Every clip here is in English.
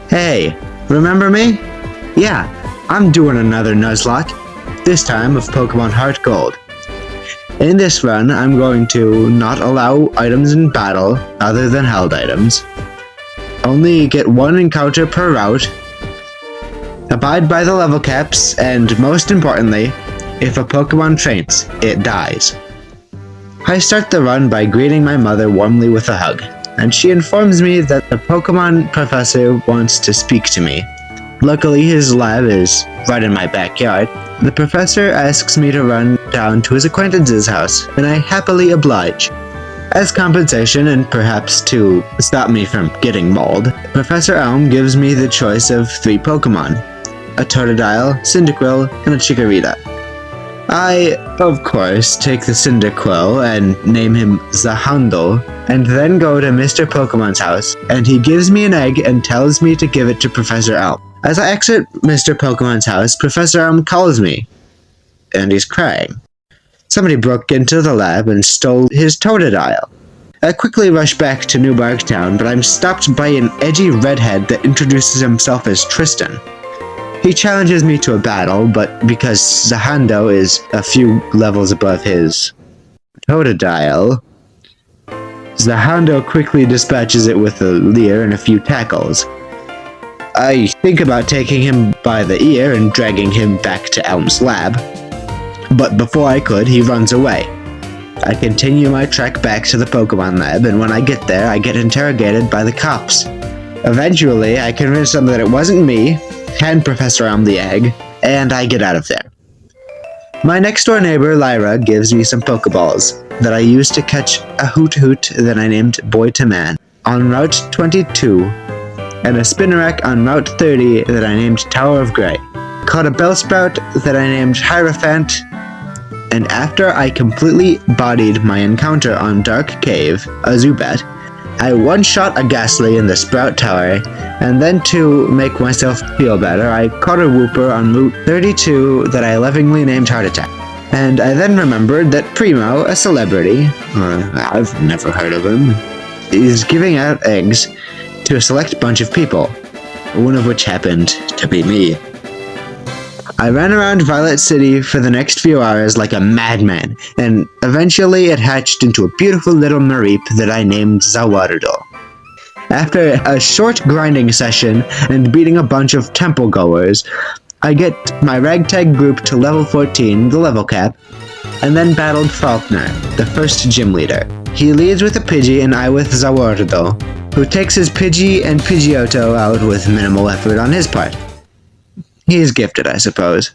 Hey, remember me? Yeah, I'm doing another Nuzlocke, this time of Pokemon HeartGold. In this run, I'm going to not allow items in battle other than held items, only get one encounter per route, abide by the level caps, and most importantly, if a Pokemon faints, it dies. I start the run by greeting my mother warmly with a hug, and she informs me that the Pokemon professor wants to speak to me. Luckily, his lab is right in my backyard. The professor asks me to run down to his acquaintance's house, and I happily oblige. As compensation, and perhaps to stop me from getting mauled, Professor Elm gives me the choice of 3 Pokemon: a Totodile, Cyndaquil, and a Chikorita. I, of course, take the Cyndaquil and name him Zahondo, and then go to Mr. Pokemon's house, and he gives me an egg and tells me to give it to Professor Elm. As I exit Mr. Pokemon's house, Professor Elm calls me, and he's crying. Somebody broke into the lab and stole his Totodile. I quickly rush back to New Barktown, but I'm stopped by an edgy redhead that introduces himself as Tristan. He challenges me to a battle, but because Zahondo is a few levels above his Totodile, Zahondo quickly dispatches it with a leer and a few tackles. I think about taking him by the ear and dragging him back to Elm's lab, but before I could, he runs away. I continue my trek back to the Pokemon lab, and when I get there, I get interrogated by the cops. Eventually, I convince them that it wasn't me, hand Professor Elm the egg, and I get out of there. My next-door neighbor, Lyra, gives me some Pokeballs that I used to catch a Hoot that I named Boy to Man on Route 22, and a Spinnerack on Route 30 that I named Tower of Grey. Caught a Bellsprout that I named Hierophant, and after I completely bodied my encounter on Dark Cave, a Zubat, I one-shot a Ghastly in the Sprout Tower, and then to make myself feel better, I caught a Wooper on Route 32 that I lovingly named Heart Attack. And I then remembered that Primo, a celebrity, I've never heard of him, is giving out eggs to a select bunch of people, one of which happened to be me. I ran around Violet City for the next few hours like a madman, and eventually it hatched into a beautiful little Mareep that I named Zawardo. After a short grinding session and beating a bunch of temple goers, I get my ragtag group to level 14, the level cap, and then battled Faulkner, the first gym leader. He leads with a Pidgey and I with Zawardo, who takes his Pidgey and Pidgeotto out with minimal effort on his part. He's gifted, I suppose.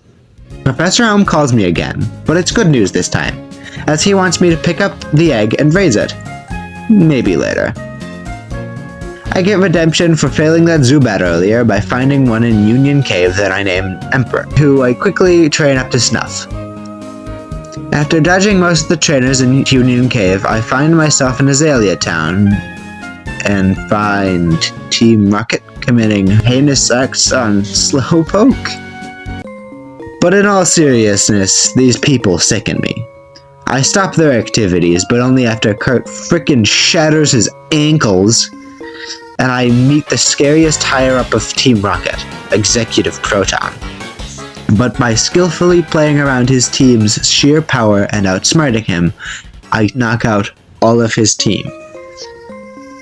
Professor Elm calls me again, but it's good news this time, as he wants me to pick up the egg and raise it. Maybe later. I get redemption for failing that Zubat earlier by finding one in Union Cave that I named Emperor, who I quickly train up to snuff. After dodging most of the trainers in Union Cave, I find myself in Azalea Town, and find Team Rocket committing heinous acts on Slowpoke. But in all seriousness, these people sicken me. I stop their activities, but only after Kurt frickin' shatters his ankles, and I meet the scariest higher-up of Team Rocket, Executive Proton. But by skillfully playing around his team's sheer power and outsmarting him, I knock out all of his team.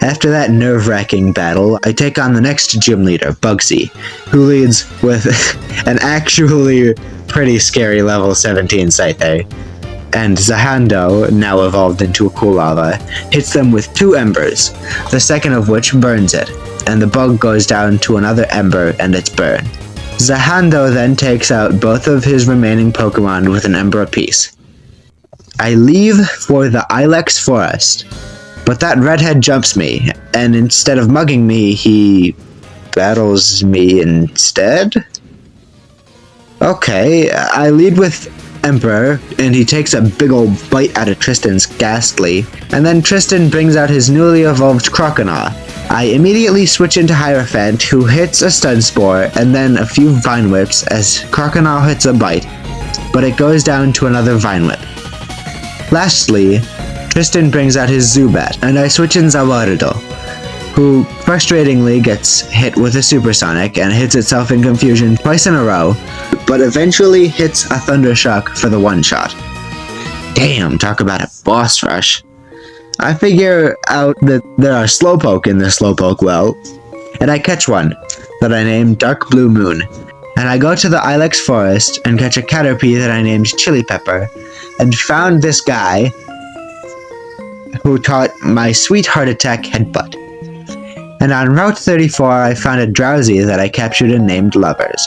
After that nerve-wracking battle, I take on the next gym leader, Bugsy, who leads with an actually pretty scary level 17 Scyther. And Zahondo, now evolved into a Kulava, hits them with 2 embers, the second of which burns it, and the bug goes down to another ember and it's burned. Zahondo then takes out both of his remaining Pokemon with an ember apiece. I leave for the Ilex Forest, but that redhead jumps me, and instead of mugging me, he battles me instead? Okay, I lead with Emperor, and he takes a big ol' bite out of Tristan's Ghastly, and then Tristan brings out his newly evolved Croconaw. I immediately switch into Hierophant, who hits a Stun Spore, and then a few Vine Whips as Croconaw hits a bite, but it goes down to another Vine Whip. Lastly, Tristan brings out his Zubat, and I switch in Zawardo. who frustratingly gets hit with a supersonic and hits itself in confusion twice in a row, but eventually hits a thunder shock for the one shot. Damn, talk about a boss rush. I figure out that there are Slowpoke in the Slowpoke well, and I catch one that I named Dark Blue Moon. And I go to the Ilex Forest and catch a Caterpie that I named Chili Pepper, and found this guy who taught my sweet heart attack Headbutt. And on Route 34 I found a Drowsy that I captured and named Lovers.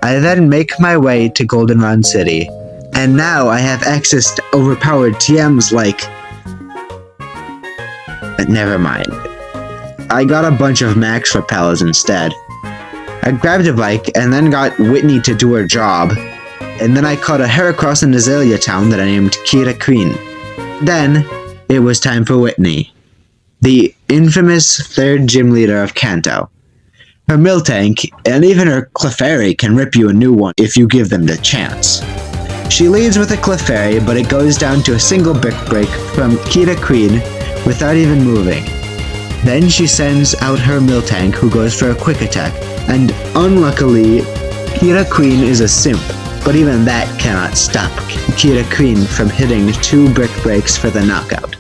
I then make my way to Goldenrod City, and now I have access to overpowered TMs like... But never mind. I got a bunch of Max Repels instead. I grabbed a bike and then got Whitney to do her job, and then I caught a Heracross in Azalea Town that I named Kira Queen. Then, it was time for Whitney, the infamous third gym leader of Kanto. Her Miltank, and even her Clefairy can rip you a new one if you give them the chance. She leads with a Clefairy, but it goes down to a single Brick Break from Kira Queen without even moving. Then she sends out her Miltank, who goes for a Quick Attack, and unluckily, Kira Queen is a simp, but even that cannot stop Kira Queen from hitting 2 Brick Breaks for the knockout.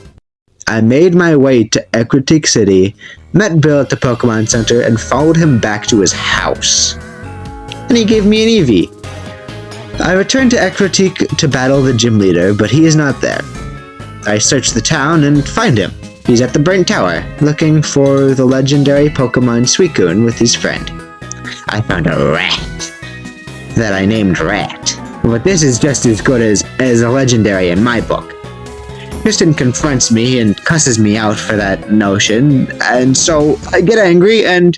I made my way to Ecruteak City, met Bill at the Pokemon Center, and followed him back to his house. And he gave me an Eevee. I returned to Ecruteak to battle the gym leader, but he is not there. I search the town and find him. He's at the Burnt Tower, looking for the legendary Pokemon Suicune with his friend. I found a rat that I named Rat, but this is just as good as a legendary in my book. Kristen confronts me and cusses me out for that notion, and so I get angry and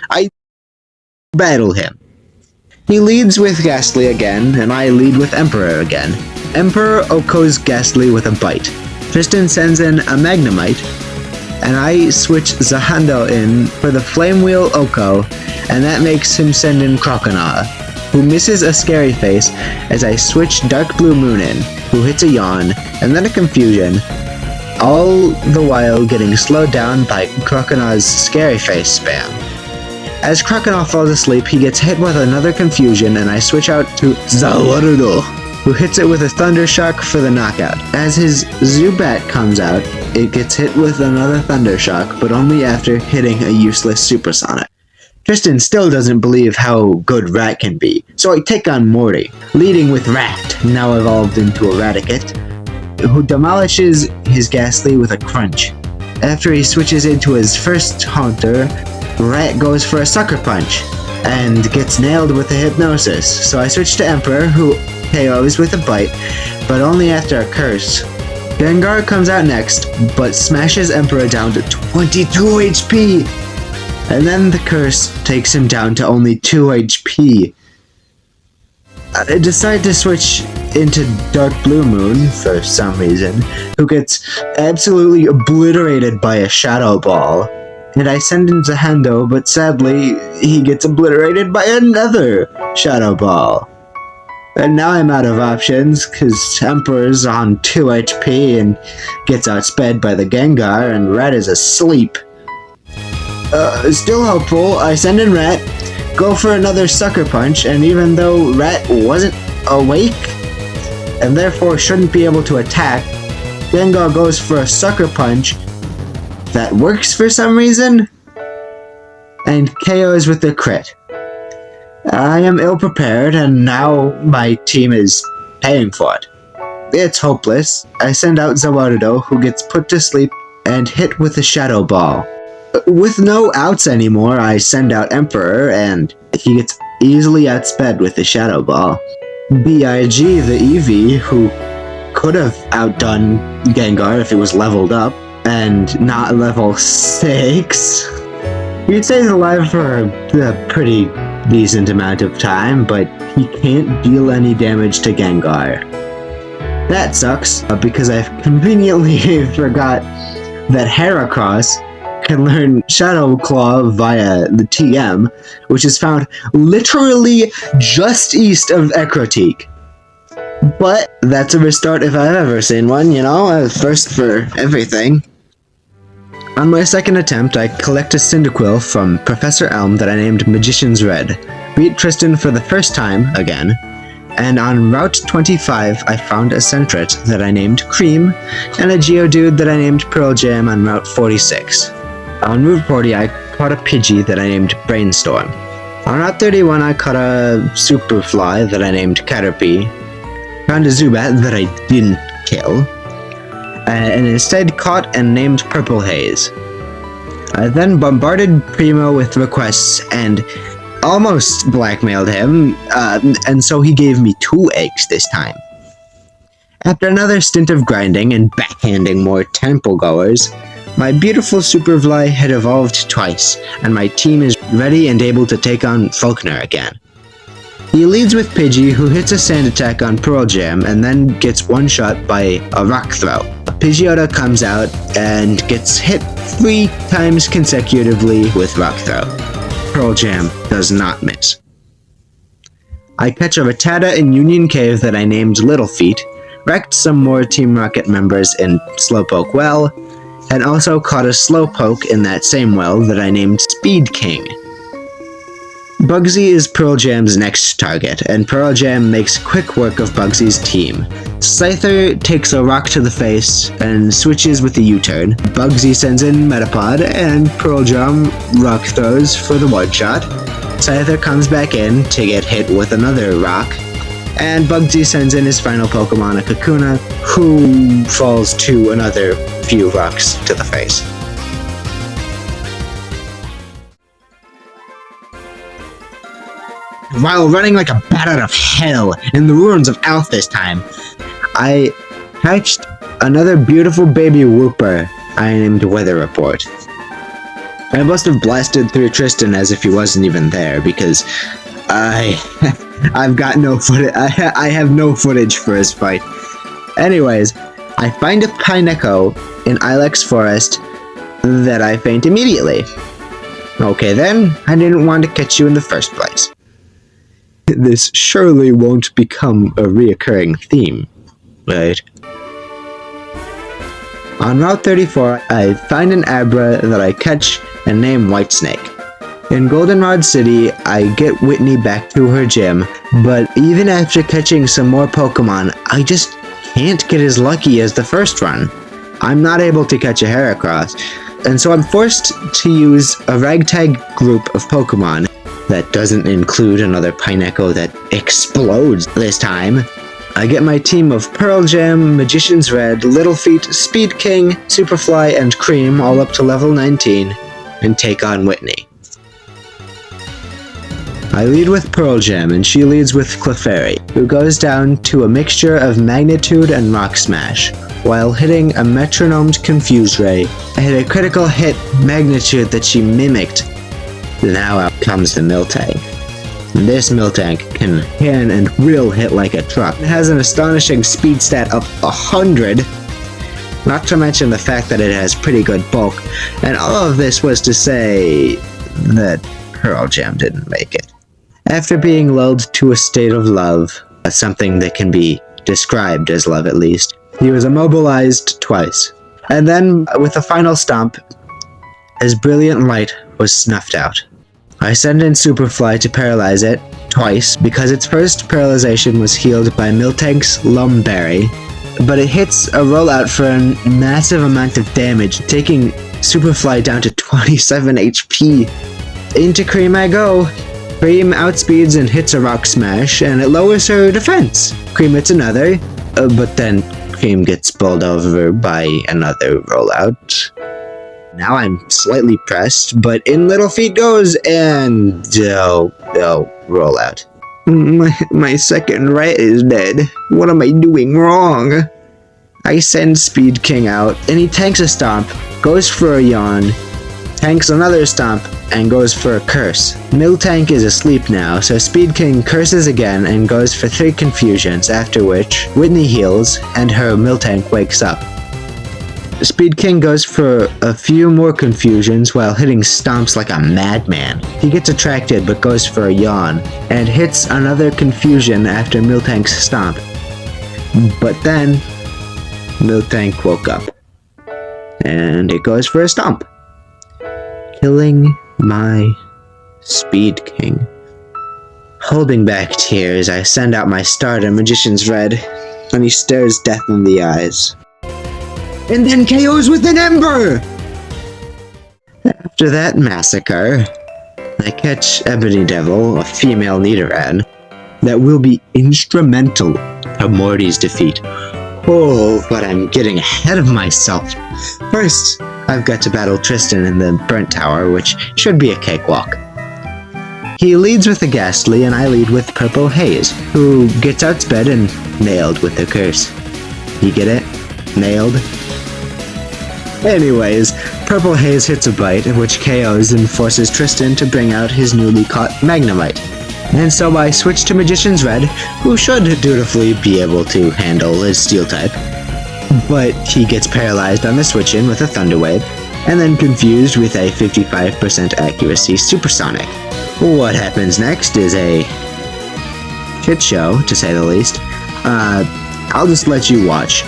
I battle him. He leads with Ghastly again, and I lead with Emperor again. Emperor OHKOs Ghastly with a bite. Tristan sends in a Magnemite, and I switch Zahando in for the Flame Wheel OHKO, and that makes him send in Croconaw, who misses a Scary Face as I switch Dark Blue Moon in, who hits a Yawn, and then a Confusion, all the while getting slowed down by Croconaw's Scary Face spam. As Croconaw falls asleep, he gets hit with another Confusion, and I switch out to Zawarudo, who hits it with a Thunder Shock for the knockout. As his Zubat comes out, it gets hit with another Thunder Shock, but only after hitting a useless Supersonic. Tristan still doesn't believe how good Rat can be, so I take on Morty, leading with Rat, now evolved into Eradicate, who demolishes his Ghastly with a Crunch. After he switches into his first Haunter, Rat goes for a Sucker Punch, and gets nailed with a Hypnosis, so I switch to Emperor, who KOs with a Bite, but only after a Curse. Gengar comes out next, but smashes Emperor down to 22 HP! And then the Curse takes him down to only 2 HP. I decide to switch into Dark Blue Moon, for some reason, who gets absolutely obliterated by a Shadow Ball. And I send in Zahando, but sadly, he gets obliterated by another Shadow Ball. And now I'm out of options, cause Emperor's on 2 HP and gets outsped by the Gengar, and Rat is asleep. Still hopeful, I send in Rat, go for another Sucker Punch, and even though Rat wasn't awake, and therefore shouldn't be able to attack, Gengar goes for a Sucker Punch that works for some reason, and KOs with the crit. I am ill-prepared, and now my team is paying for it. It's hopeless. I send out Zawarudo, who gets put to sleep and hit with a Shadow Ball. With no outs anymore, I send out Emperor, and he gets easily outsped with the Shadow Ball. B.I.G., the Eevee, who could have outdone Gengar if it was leveled up, and not level 6. He stays alive for a pretty decent amount of time, but he can't deal any damage to Gengar. That sucks, because I've conveniently forgot that Heracross can learn Shadow Claw via the TM, which is found literally just east of Ecruteak. But that's a restart if I've ever seen one, you know, first for everything. On my second attempt, I collect a Cyndaquil from Professor Elm that I named Magician's Red, beat Tristan for the first time, again, and on Route 25 I found a Sentret that I named Cream, and a Geodude that I named Pearl Jam on Route 46. On Route 40 I caught a Pidgey that I named Brainstorm. On Route 31 I caught a Superfly that I named Caterpie, found a Zubat that I didn't kill, and instead caught and named Purple Haze. I then bombarded Primo with requests and almost blackmailed him, and so he gave me 2 eggs this time. After another stint of grinding and backhanding more temple goers, my beautiful Superfly had evolved twice, and my team is ready and able to take on Faulkner again. He leads with Pidgey, who hits a sand attack on Pearl Jam and then gets one-shot by a rock throw. Pidgeotto comes out and gets hit 3 times consecutively with rock throw. Pearl Jam does not miss. I catch a Rattata in Union Cave that I named Little Feet, wrecked some more Team Rocket members in Slowpoke Well, and also caught a Slowpoke in that same well that I named Speed King. Bugsy is Pearl Jam's next target, and Pearl Jam makes quick work of Bugsy's team. Scyther takes a rock to the face and switches with the U-turn. Bugsy sends in Metapod, and Pearl Jam rock throws for the one-shot. Scyther comes back in to get hit with another rock, and Bugsy sends in his final Pokemon, a Kakuna, who falls to another few rocks to the face. While running like a bat out of hell in the ruins of Alph this time, I hatched another beautiful baby Wooper I named Weather Report. I must have blasted through Tristan as if he wasn't even there, because I've got no footage. I have no footage for his fight. Anyways, I find a Pineco in Ilex Forest that I faint immediately. Okay then, I didn't want to catch you in the first place. This surely won't become a reoccurring theme, right? On Route 34, I find an Abra that I catch and name Whitesnake. In Goldenrod City, I get Whitney back to her gym, but even after catching some more Pokemon, I just can't get as lucky as the first run. I'm not able to catch a Heracross, and so I'm forced to use a ragtag group of Pokemon. That doesn't include another Pineco that explodes this time. I get my team of Pearl Jam, Magician's Red, Little Feet, Speed King, Superfly, and Cream all up to level 19, and take on Whitney. I lead with Pearl Jam, and she leads with Clefairy, who goes down to a mixture of Magnitude and Rock Smash, while hitting a metronomed Confuse Ray. I hit a critical hit Magnitude that she mimicked. Now out comes the Miltank. This Miltank can and will hit like a truck. It has an astonishing speed stat of 100, not to mention the fact that it has pretty good bulk, and all of this was to say that Pearl Jam didn't make it. After being lulled to a state of love, something that can be described as love at least, he was immobilized twice, and then with a final stomp, his brilliant light was snuffed out. I send in Superfly to paralyze it, twice, because its first paralyzation was healed by Miltank's Lumberry, but it hits a rollout for a massive amount of damage, taking Superfly down to 27 HP. Into Cream I go. Cream outspeeds and hits a Rock Smash, and it lowers her defense. Cream hits another, but then Cream gets bowled over by another rollout. Now I'm slightly pressed, but in Little Feet goes, and roll out. My second rat is dead. What am I doing wrong? I send Speed King out, and he tanks a Stomp, goes for a Yawn, tanks another Stomp, and goes for a Curse. Miltank is asleep now, so Speed King curses again and goes for 3 Confusions, after which Whitney heals, and her Miltank wakes up. Speed King goes for a few more Confusions while hitting Stomps like a madman. He gets attracted but goes for a Yawn, and hits another Confusion after Miltank's Stomp. But then, Miltank woke up, and it goes for a Stomp. killing my Speed King. Holding back tears, I send out my starter, Magician's Red, and he stares death in the eyes. And then KOs with an Ember! After that massacre, I catch Ebony Devil, a female Nidoran, that will be instrumental to Morty's defeat. Oh, but I'm getting ahead of myself. First, I've got to battle Tristan in the Burnt Tower, which should be a cakewalk. He leads with the Ghastly, and I lead with Purple Haze, who gets outsped and nailed with the curse. You get it? Nailed? Anyways, Purple Haze hits a bite, which KOs and forces Tristan to bring out his newly caught Magnemite. And so I switch to Magician's Red, who should dutifully be able to handle his Steel type. But he gets paralyzed on the switch-in with a Thunder Wave, and then confused with a 55% accuracy Supersonic. What happens next is a shit show, to say the least. I'll just let you watch.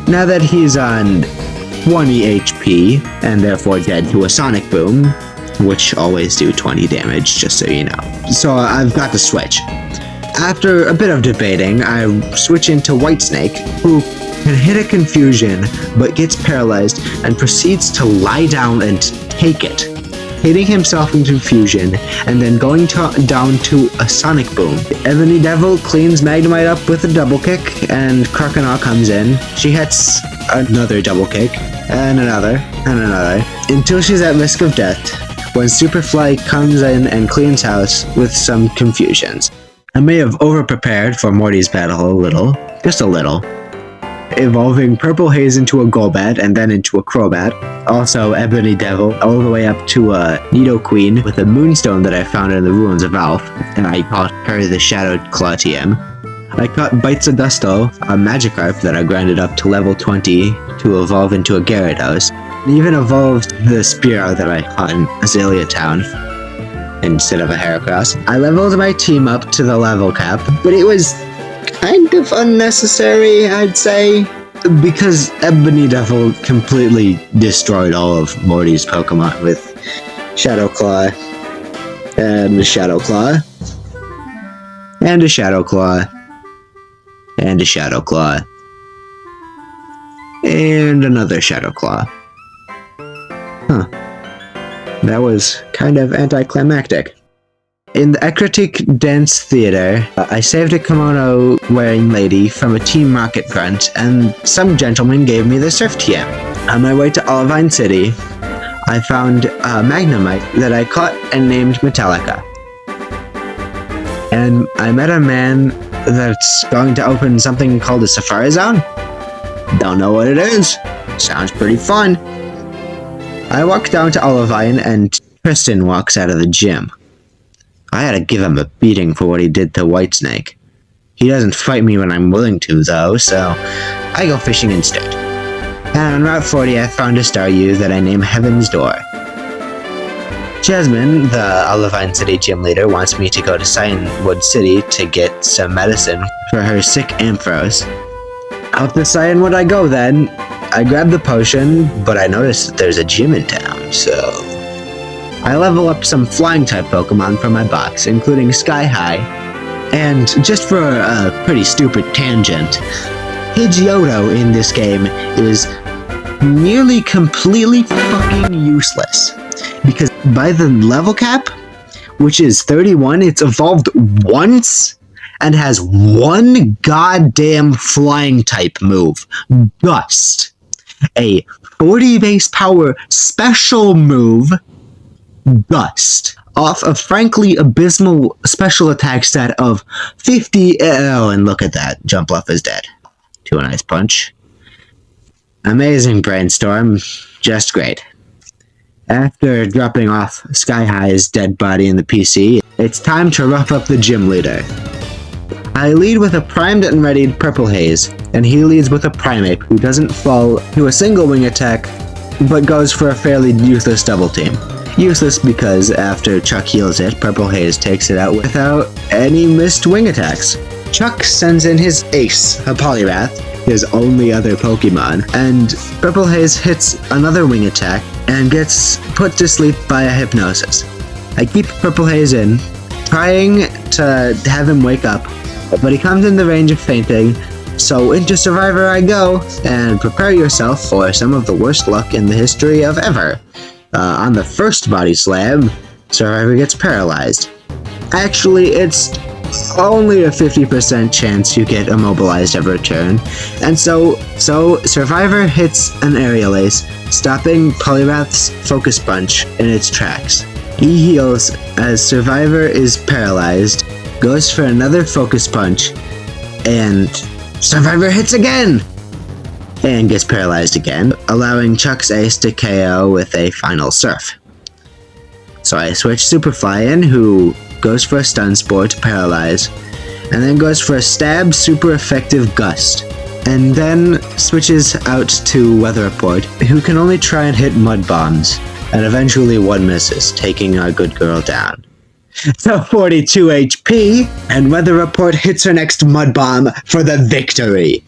Now that he's on 20 HP, and therefore dead to a Sonic Boom, which always do 20 damage, just so you know. So I've got to switch. After a bit of debating, I switch into Whitesnake, who can hit a Confusion, but gets paralyzed and proceeds to lie down and take it, hitting himself in Confusion, and then going down to a Sonic Boom. Ebony Devil cleans Magnemite up with a double kick, and Croconaw comes in. She hits another double kick, and another, until she's at risk of death, when Superfly comes in and cleans house with some confusions. I may have overprepared for Morty's battle a little, just a little, evolving Purple Haze into a Golbat and then into a Crobat. Also Ebony Devil all the way up to a Nidoqueen with a Moonstone that I found in the Ruins of Alph, and I caught her the Shadowed Claw TM. I caught Bitesaugusto, a Magikarp that I grinded up to level 20 to evolve into a Gyarados, and even evolved the Spearow that I caught in Azalea Town instead of a Heracross. I leveled my team up to the level cap, but it was kind of unnecessary, I'd say, because Ebony Devil completely destroyed all of Morty's Pokemon with Shadow Claw, and a Shadow Claw, and a Shadow Claw, and a Shadow Claw, and another Shadow Claw. Huh. That was kind of anticlimactic. In the Ecruteak Dance Theater, I saved a kimono-wearing lady from a Team Rocket grunt, and some gentleman gave me the Surf TM. On my way to Olivine City, I found a Magnemite that I caught and named Metallica. And I met a man that's going to open something called a Safari Zone. Don't know what it is. Sounds pretty fun. I walk down to Olivine, and Tristan walks out of the gym. I had to give him a beating for what he did to Whitesnake. He doesn't fight me when I'm willing to, though, so I go fishing instead. And on Route 40, I found a Staryu that I name Heaven's Door. Jasmine, the Olivine City gym leader, wants me to go to Cyanwood City to get some medicine for her sick Ampharos. Out to Cyanwood I go then. I grab the potion, but I notice that there's a gym in town, so I level up some flying-type Pokemon from my box, including Sky-High, and just for a pretty stupid tangent, Pidgeotto in this game is nearly completely fucking useless, because by the level cap, which is 31, it's evolved once, and has one goddamn flying-type move, Gust, a 40 base power special move, Gust, off a frankly abysmal special attack stat of 50. Oh, and look at that. Jumpluff is dead. To an Ice Punch. Amazing Brainstorm. Just great. After dropping off Sky-High's dead body in the PC, it's time to rough up the gym leader. I lead with a primed and readied Purple Haze, and he leads with a Primeape who doesn't fall to a single wing attack, but goes for a fairly useless double team. Useless because after Chuck heals it, Purple Haze takes it out without any missed wing attacks. Chuck sends in his ace, a Poliwrath, his only other Pokemon, and Purple Haze hits another wing attack and gets put to sleep by a hypnosis. I keep Purple Haze in, trying to have him wake up, but he comes in the range of fainting, so into Survivor I go, and prepare yourself for some of the worst luck in the history of ever. On the first body slam, Survivor gets paralyzed. Actually, it's only a 50% chance you get immobilized every turn, and so Survivor hits an aerial ace, stopping Poliwrath's Focus Punch in its tracks. He heals as Survivor is paralyzed, goes for another Focus Punch, and Survivor hits again! And gets paralyzed again, allowing Chuck's ace to KO with a final Surf. So I switch Superfly in, who goes for a Stun Spore to paralyze, and then goes for a Stab Super Effective Gust, and then switches out to Weather Report, who can only try and hit Mud Bombs, and eventually one misses, taking our good girl down. So 42 HP, and Weather Report hits her next Mud Bomb for the victory!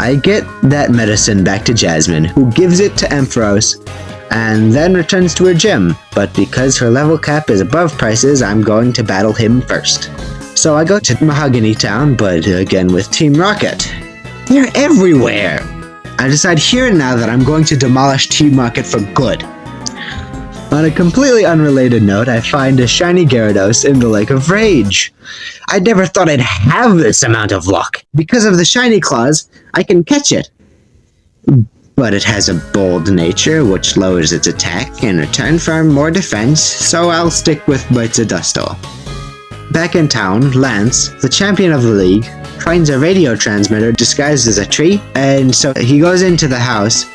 I get that medicine back to Jasmine, who gives it to Ampharos, and then returns to her gym, but because her level cap is above prices, I'm going to battle him first. So I go to Mahogany Town, but again with Team Rocket. They're everywhere! I decide here and now that I'm going to demolish Team Rocket for good. On a completely unrelated note, I find a shiny Gyarados in the Lake of Rage. I never thought I'd have this amount of luck. Because of the shiny claws, I can catch it. But it has a bold nature, which lowers its attack in return for more defense, so I'll stick with Bites of Dustle. Back in town, Lance, the champion of the league, finds a radio transmitter disguised as a tree, and so he goes into the house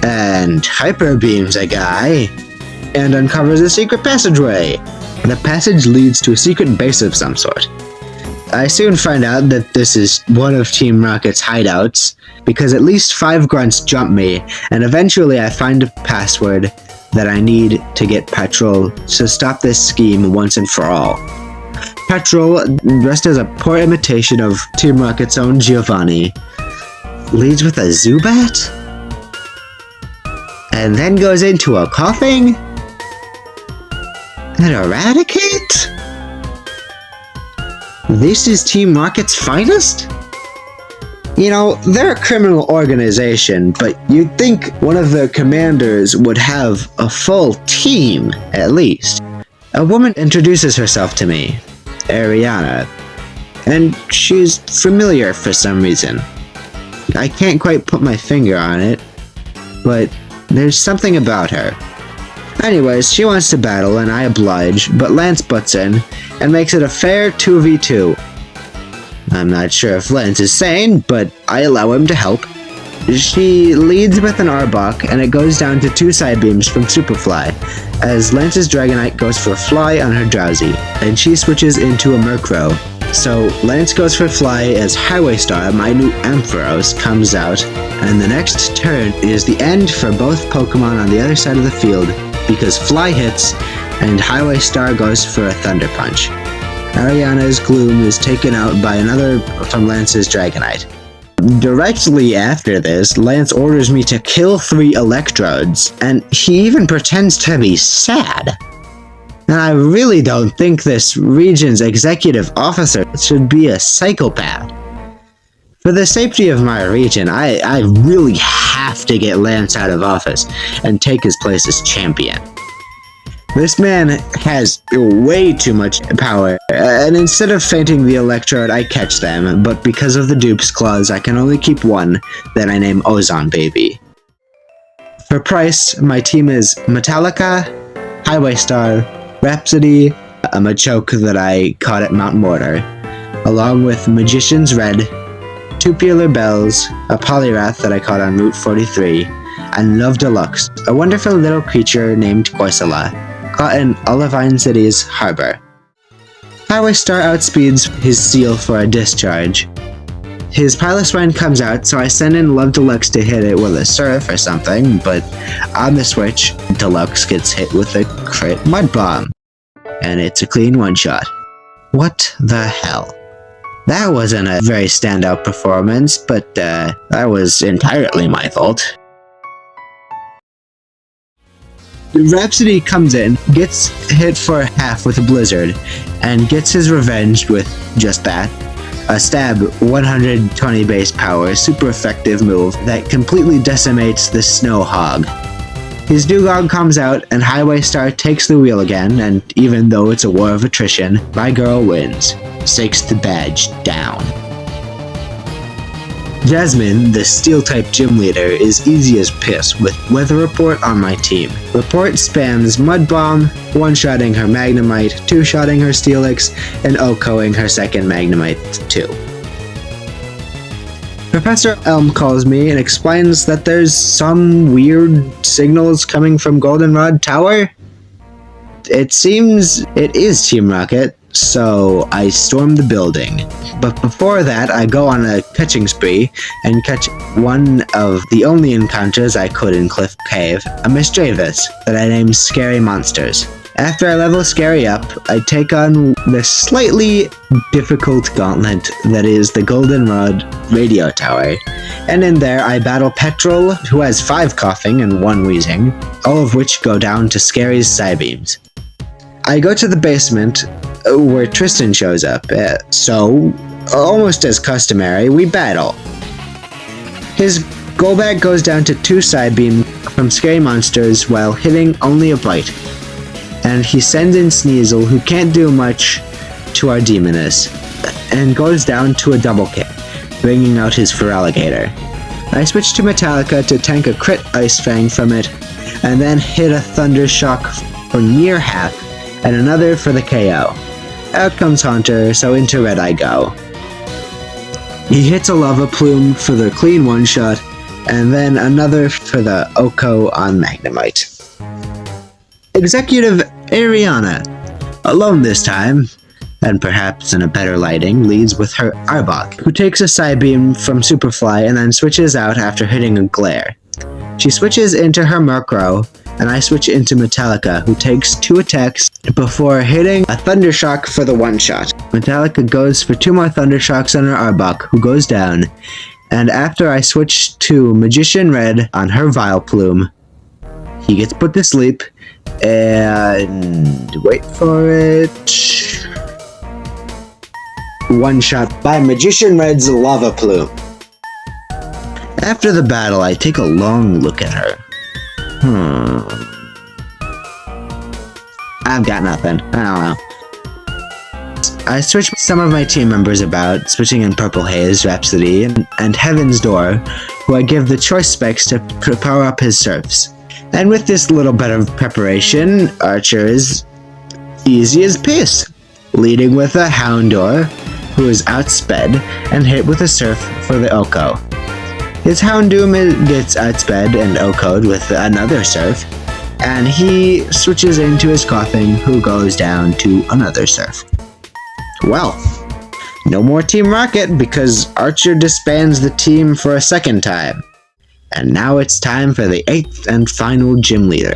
and hyper beams a guy and uncovers a secret passageway. The passage leads to a secret base of some sort. I soon find out that this is one of Team Rocket's hideouts, because at least 5 grunts jump me, and eventually I find a password that I need to get Petrol to stop this scheme once and for all. Petrol, dressed as a poor imitation of Team Rocket's own Giovanni, leads with a Zubat? And then goes into a coughing? And Eradicate? This is Team Rocket's finest? You know, they're a criminal organization, but you'd think one of their commanders would have a full team, at least. A woman introduces herself to me, Ariana, and she's familiar for some reason. I can't quite put my finger on it, but there's something about her. Anyways, she wants to battle and I oblige, but Lance butts in and makes it a fair 2v2. I'm not sure if Lance is sane, but I allow him to help. She leads with an Arbok, and it goes down to 2 side beams from Superfly, as Lance's Dragonite goes for a Fly on her Drowsy, and she switches into a Murkrow. So Lance goes for Fly as Highway Star, my new Ampharos, comes out, and the next turn is the end for both Pokemon on the other side of the field, because Fly hits, and Highway Star goes for a Thunder Punch. Ariana's Gloom is taken out by another from Lance's Dragonite. Directly after this, Lance orders me to kill 3 Electrodes, and he even pretends to be sad. And I really don't think this region's executive officer should be a psychopath. For the safety of my region, I really have to get Lance out of office and take his place as champion. This man has way too much power, and instead of fainting the Electrode, I catch them, but because of the dupe's clause, I can only keep 1 that I name Ozone Baby. For price, my team is Metallica, Highway Star, Rhapsody, a Machoke that I caught at Mount Mortar, along with Magician's Red, Tubular Bells, a Poliwrath that I caught on Route 43, and Love Deluxe, a wonderful little creature named Corsola, caught in Olivine City's harbor. Highway Star outspeeds his seal for a discharge. His Piloswine comes out, so I send in Love Deluxe to hit it with a Surf or something, but on the switch, Deluxe gets hit with a crit Mud Bomb, and it's a clean one-shot. What the hell? That wasn't a very standout performance, but that was entirely my fault. Rhapsody comes in, gets hit for half with a blizzard, and gets his revenge with just that. A stab 120 base power, super effective move that completely decimates the snow hog. His Dugong comes out and Highway Star takes the wheel again, and even though it's a war of attrition, my girl wins. 6th badge down. Jasmine, the Steel-type gym leader, is easy as piss with Weather Report on my team. Report spams Mud Bomb, one-shotting her Magnemite, two-shotting her Steelix, and OHKOing her second Magnemite too. Professor Elm calls me and explains that there's some weird signals coming from Goldenrod Tower. It seems it is Team Rocket, so I storm the building. But before that, I go on a catching spree and catch one of the only encounters I could in Cliff Cave, a Mischievous that I named Scary Monsters. After I level Scary up, I take on the slightly difficult gauntlet that is the Goldenrod Radio Tower, and in there I battle Petrol, who has 5 coughing and 1 wheezing, all of which go down to Scary's Psybeams. I go to the basement, where Tristan shows up, so, almost as customary, we battle. His Golbat goes down to 2 Psybeam from Scary Monsters while hitting only a bite. And he sends in Sneasel, who can't do much to our Demoness, and goes down to a double kick, bringing out his Feraligatr. I switch to Metallica to tank a crit Ice Fang from it, and then hit a Thunder Shock for near half, and another for the KO. Out comes Haunter, so into red I go. He hits a Lava Plume for the clean one-shot, and then another for the OHKO on Magnemite. Executive Ariana, alone this time, and perhaps in a better lighting, leads with her Arbok, who takes a Psybeam from Superfly and then switches out after hitting a Glare. She switches into her Murkrow, and I switch into Metallica, who takes 2 attacks before hitting a Thunder Shock for the one-shot. Metallica goes for 2 more Thunder Shocks on her Arbok, who goes down, and after I switch to Magician Red on her Vileplume, he gets put to sleep, and wait for it, one-shot by Magician Red's Lava Plume. After the battle, I take a long look at her. I've got nothing. I don't know. I switch some of my team members about, switching in Purple Haze, Rhapsody, and Heaven's Door, who I give the choice specs to power up his Surfs. And with this little bit of preparation, Archer is easy as piss, leading with a Houndour, who is outsped, and hit with a Surf for the OHKO. His Houndoom gets outsped and OHKO'd with another Surf, and he switches into his Coughing, who goes down to another Surf. Well, no more Team Rocket because Archer disbands the team for a second time. And now it's time for the 8th and final gym leader.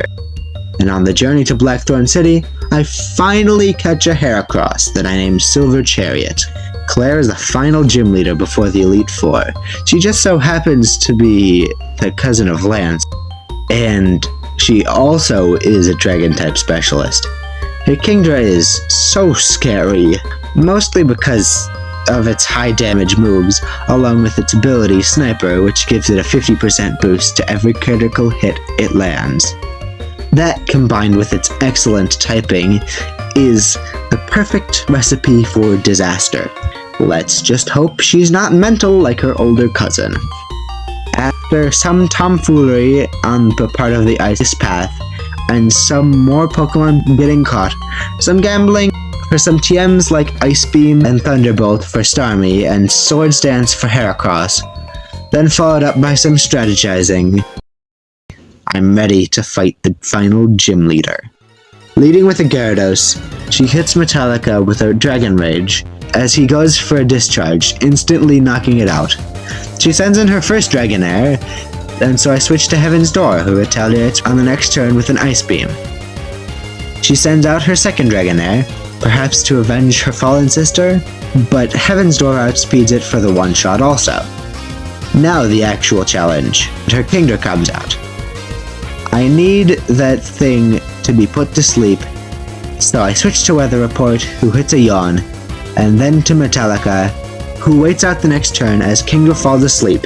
And on the journey to Blackthorn City, I finally catch a Heracross that I named Silver Chariot. Claire is the final gym leader before the Elite Four. She just so happens to be the cousin of Lance, and she also is a Dragon-type specialist. Her Kingdra is so scary, mostly because of its high damage moves, along with its ability Sniper, which gives it a 50% boost to every critical hit it lands. That, combined with its excellent typing, is the perfect recipe for disaster. Let's just hope she's not mental like her older cousin. After some tomfoolery on the part of the Ice Path, and some more Pokemon getting caught, some gambling for some TMs like Ice Beam and Thunderbolt for Starmie, and Swords Dance for Heracross, then followed up by some strategizing, I'm ready to fight the final gym leader. Leading with a Gyarados, she hits Metallica with her Dragon Rage, as he goes for a discharge, instantly knocking it out. She sends in her first Dragonair, and so I switch to Heaven's Door, who retaliates on the next turn with an Ice Beam. She sends out her second Dragonair, perhaps to avenge her fallen sister, but Heaven's Door outspeeds it for the one-shot also. Now the actual challenge. Her Kingdra comes out. I need that thing to be put to sleep, so I switch to Weather Report, who hits a yawn, and then to Metallica, who waits out the next turn as Kingdra falls asleep.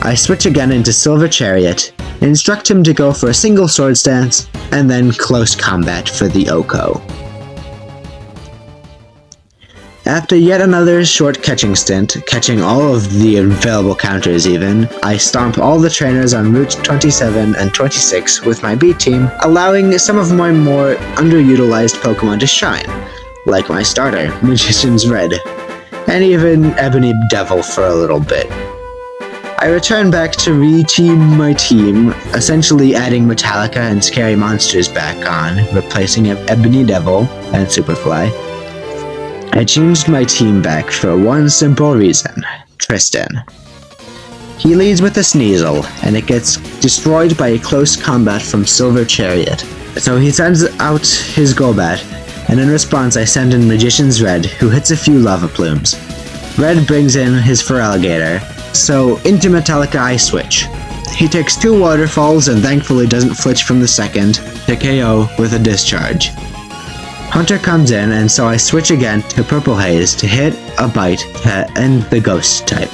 I switch again into Silver Chariot, instruct him to go for a single sword stance, and then close combat for the Oko. After yet another short catching stint, catching all of the available counters even, I stomp all the trainers on Route 27 and 26 with my B team, allowing some of my more underutilized Pokemon to shine, like my starter, Magician's Red, and even Ebony Devil for a little bit. I return back to re-team my team, essentially adding Metallica and Scary Monsters back on, replacing Ebony Devil and Superfly. I changed my team back for one simple reason: Tristan. He leads with a Sneasel, and it gets destroyed by a close combat from Silver Chariot. So he sends out his Golbat, and in response I send in Magician's Red, who hits a few Lava Plumes. Red brings in his Feraligatr, so into Metallica I switch. He takes 2 Waterfalls and thankfully doesn't flinch from the second to KO with a Discharge. Hunter comes in, and so I switch again to Purple Haze to hit a Bite to end the Ghost type.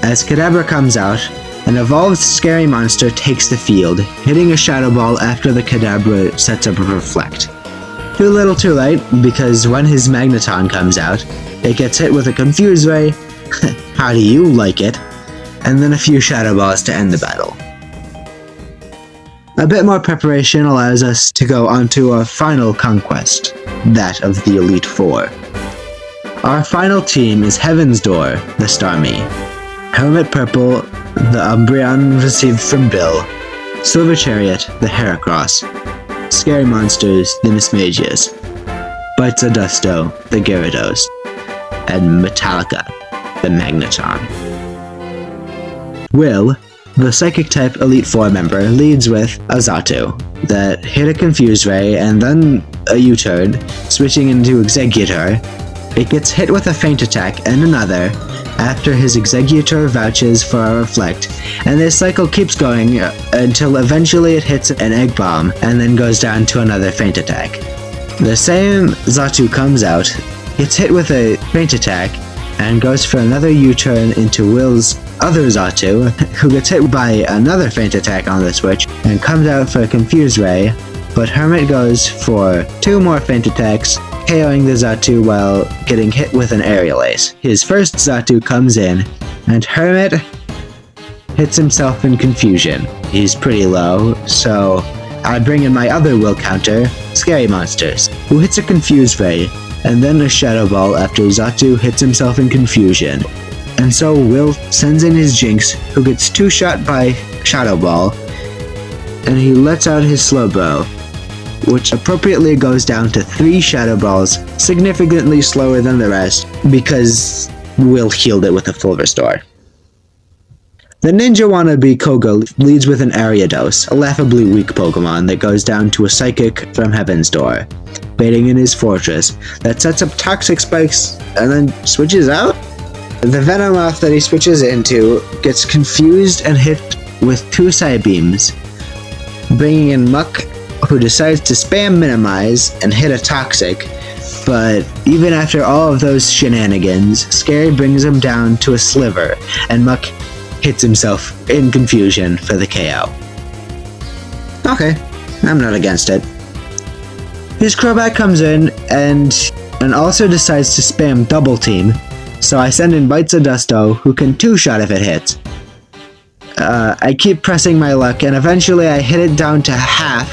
As Kadabra comes out, an evolved Scary Monster takes the field, hitting a Shadow Ball after the Kadabra sets up a Reflect. Too little too late, because when his Magneton comes out, it gets hit with a Confuse Ray, how do you like it, and then a few Shadow Balls to end the battle. A bit more preparation allows us to go on to our final conquest, that of the Elite Four. Our final team is Heaven's Door, the Starmie, Helmet Purple, the Umbreon received from Bill, Silver Chariot, the Heracross, Scary Monsters, the Mismagius, Bitzadusto, the Gyarados, and Metallica, the Magneton. Will, the Psychic-type Elite Four member, leads with a Xatu that hit a Confuse Ray and then a U-turn, switching into Exeggutor. It gets hit with a Feint Attack and another after his Exeggutor vouches for a Reflect, and this cycle keeps going until eventually it hits an Egg Bomb and then goes down to another Feint Attack. The same Xatu comes out, gets hit with a Feint Attack, and goes for another U-turn into Will's other Xatu, who gets hit by another Feint Attack on the switch and comes out for a Confuse Ray, but Hermit goes for 2 more Feint Attacks, KOing the Xatu while getting hit with an Aerial Ace. His first Xatu comes in, and Hermit hits himself in confusion. He's pretty low, so I bring in my other Will counter, Scary Monsters, who hits a Confuse Ray, and then a Shadow Ball after Xatu hits himself in confusion. And so Will sends in his Jinx, who gets 2-shot by Shadow Ball, and he lets out his Slowbro, which appropriately goes down to 3 Shadow Balls, significantly slower than the rest, because Will healed it with a full restore. The Ninja Wannabe Koga leads with an Ariados, a laughably weak Pokemon that goes down to a Psychic from Heaven's Door, baiting in his Fortress, that sets up Toxic Spikes and then switches out? The Venomoth that he switches into gets confused and hit with 2 Psybeams, bringing in Muck, who decides to spam Minimize and hit a Toxic, but even after all of those shenanigans, Scary brings him down to a Sliver, and Muck hits himself in confusion for the KO. Okay, I'm not against it. His Crobat comes in and also decides to spam Double Team, so I send in Bitzadusto, who can 2-shot if it hits. I keep pressing my luck, and eventually I hit it down to half,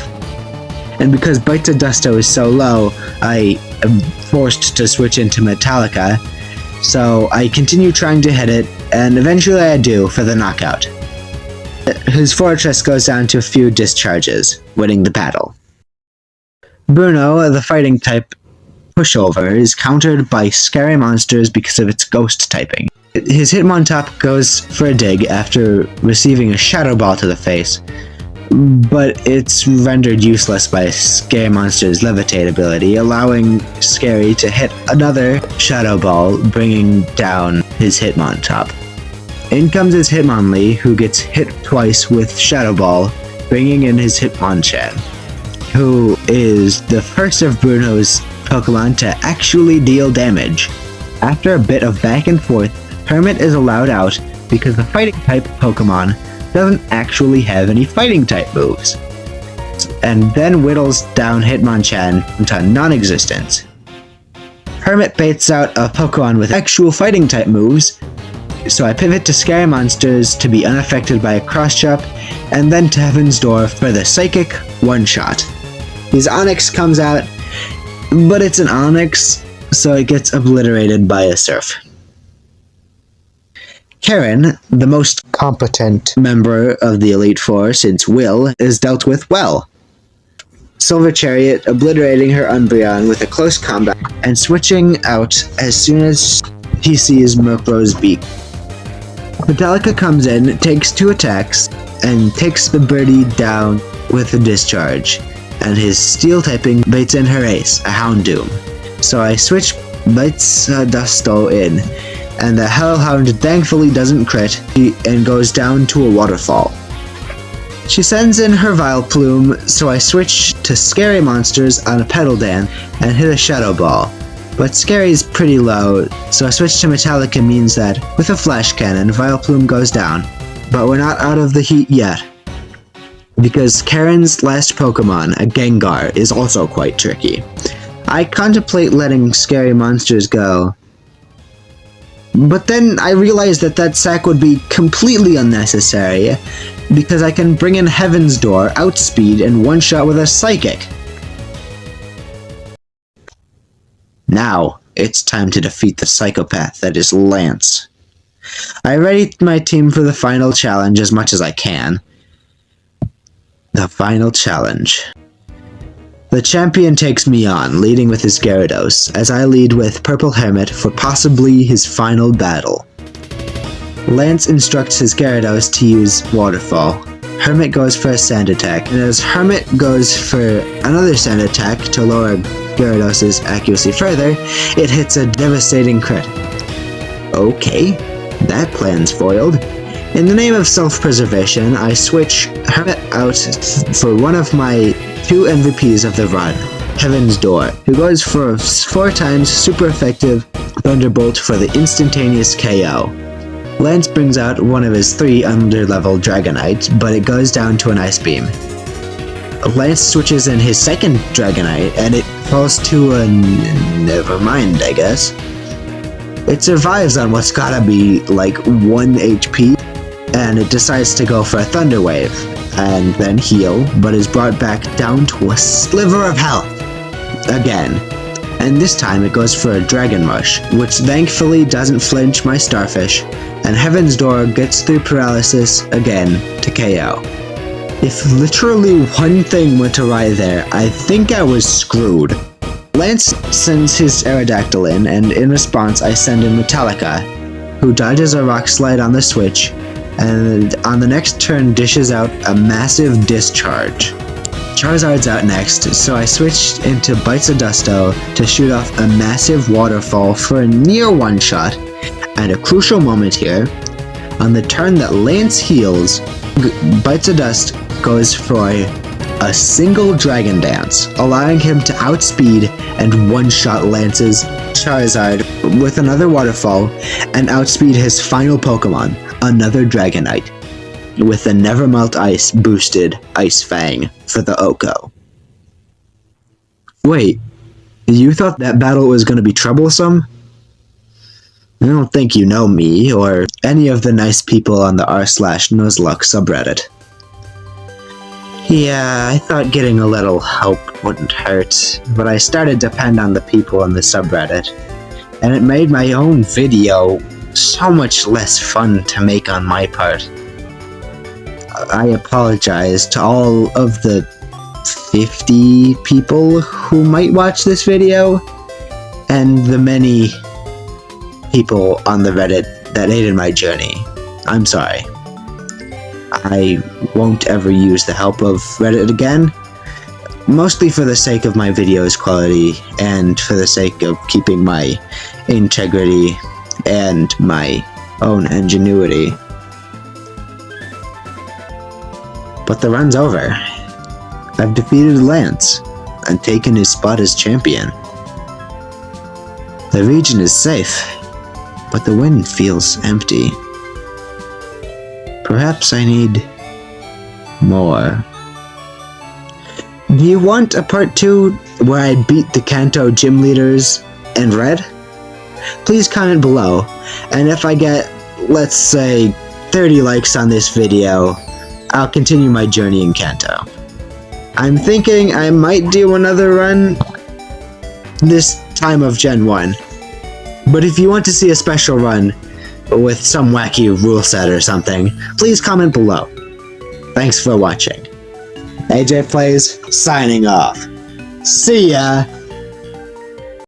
and because Bitzadusto is so low, I am forced to switch into Metallica, so I continue trying to hit it, and eventually I do for the knockout. His Fortress goes down to a few discharges, winning the battle. Bruno, the fighting type pushover, is countered by Scary Monsters because of its Ghost typing. His Hitmontop goes for a dig after receiving a Shadow Ball to the face, but it's rendered useless by Scary Monster's levitate ability, allowing Scary to hit another Shadow Ball, bringing down his Hitmontop. In comes his Hitmonlee, who gets hit twice with Shadow Ball, bringing in his Hitmonchan, who is the first of Bruno's Pokemon to actually deal damage. After a bit of back and forth, Hermit is allowed out because the fighting type Pokemon doesn't actually have any fighting type moves, and then whittles down Hitmonchan to non-existence. Hermit baits out a Pokemon with actual fighting type moves, so I pivot to Scary Monsters to be unaffected by a cross chop, and then to Heaven's Door for the Psychic one-shot. His Onix comes out, but it's an Onix, so it gets obliterated by a Surf. Karen, the most competent member of the Elite Four since Will, is dealt with well. Silver Chariot obliterating her Umbreon with a close combat and switching out as soon as he sees Murkrow's beak. Metallica comes in, takes 2 attacks, and takes the birdie down with a discharge, and his steel typing baits in her ace, a Houndoom. So I switch Bites Dusto in, and the Hellhound thankfully doesn't crit and goes down to a waterfall. She sends in her Vileplume, so I switch to Scary Monsters on a Petal Dan and hit a Shadow Ball. But Scary's pretty low, so I switch to Metallica means that, with a Flash Cannon, Vileplume goes down. But we're not out of the heat yet, because Karen's last Pokemon, a Gengar, is also quite tricky. I contemplate letting Scary Monsters go, but then I realize that sack would be completely unnecessary, because I can bring in Heaven's Door, Outspeed, and one-shot with a Psychic. Now, it's time to defeat the psychopath that is Lance. I ready my team for the final challenge as much as I can. The final challenge. The champion takes me on, leading with his Gyarados, as I lead with Purple Hermit for possibly his final battle. Lance instructs his Gyarados to use Waterfall. Hermit goes for a Sand Attack, and as Hermit goes for another Sand Attack to lower Gyarados' accuracy further, it hits a devastating crit. Okay, that plan's foiled. In the name of self-preservation, I switch Hermit out for one of my 2 MVPs of the run, Heaven's Door, who goes for 4 times super effective Thunderbolt for the instantaneous KO. Lance brings out one of his 3 underlevel Dragonite, but it goes down to an Ice Beam. Lance switches in his second Dragonite, and it falls to a nevermind, I guess. It survives on what's gotta be like 1 HP, and it decides to go for a Thunder Wave, and then heal, but is brought back down to a sliver of health again. And this time it goes for a Dragon Rush, which thankfully doesn't flinch my Starfish, and Heaven's Door gets through Paralysis again to KO. If literally one thing went awry there, I think I was screwed. Lance sends his Aerodactyl in, and in response I send in Metallica, who dodges a Rock Slide on the switch, and on the next turn dishes out a massive discharge. Charizard's out next, so I switched into Bites of Dusto to shoot off a massive waterfall for a near one-shot, and a crucial moment here. On the turn that Lance heals, Bites of Dust goes for a single Dragon Dance, allowing him to outspeed and one-shot Lance's Charizard with another waterfall, and outspeed his final Pokemon, another Dragonite, with a Nevermelt Ice boosted Ice Fang for the Oko. Wait, you thought that battle was going to be troublesome? I don't think you know me, or any of the nice people on the r/Nuzlocke subreddit. Yeah, I thought getting a little help wouldn't hurt, but I started to depend on the people in the subreddit, and it made my own video so much less fun to make on my part. I apologize to all of the 50 people who might watch this video, and the many people on the Reddit that aided my journey. I'm sorry. I won't ever use the help of Reddit again, mostly for the sake of my video's quality and for the sake of keeping my integrity and my own ingenuity. But the run's over. I've defeated Lance and taken his spot as champion. The region is safe, but the wind feels empty. Perhaps I need more. Do you want a part 2 where I beat the Kanto gym leaders in red? Please comment below, and if I get, let's say, 30 likes on this video, I'll continue my journey in Kanto. I'm thinking I might do another run this time of Gen 1. But if you want to see a special run with some wacky rule set or something, please comment below. Thanks for watching. AJ Plays, signing off. See ya!